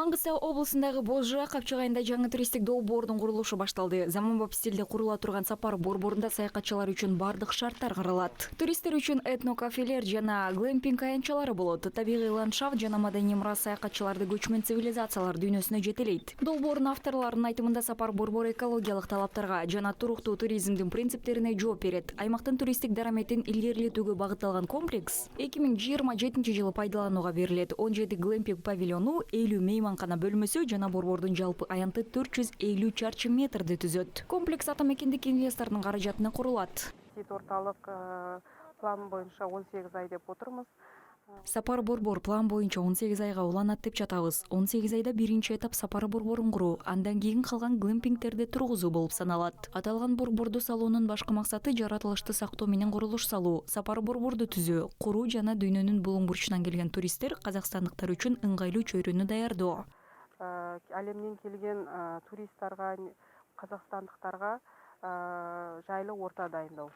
Маңғыстау облысындагы Бозжыра Капчык айында жаңы туристтик долбоордун курулушу башталды. Заманбап стилде курула турган сапар борборунда саякатчылар үчүн бардык шарттар каралат. Туристтер үчүн этнокафелер жана глэмпинг аянтчалары болот. Табигый ландшафт жана маданий мурас саякатчыларды көчмөн цивилизациялар дүйнөсүнө жетелейт. Долбоордун авторлорунун айтымында сапар борбору экологиялык талаптарга жана туруктуу туризмдин принциптерине жооп берет. Аймактын туристтик дараметин илгерилетүүгө багытталган комплекс 2027-жылы пайдаланууга берилет. 17 глэмпинг павильону, 50 мейманкана бөлмөсү жана борбордун жалпы аянты 450 чарчы метрди түзөт. Комплекс атамекендик инвестордун каражатына курулат. Орталык план боюнча 18 ай деп отурмуз. Сапар борбор план боюнча 18 айга уланат деп жатабыз. 18 айда биринчи этап сапар борборун куруу, андан кийин калган глэмпингтерди тургузуу болуп саналат. Аталган борборду салуунун башкы максаты жаратылышты сактоо менен курулуш салуу, сапар борборду түзүү, куруу жана дүйнөнүн булуң бурчунан келген туристтер, казакстандыктар үчүн ыңгайлуу чөйрөнү даярдоо. Алемден келген туристтарга, казакстандыктарга жайлы орта дайындоо.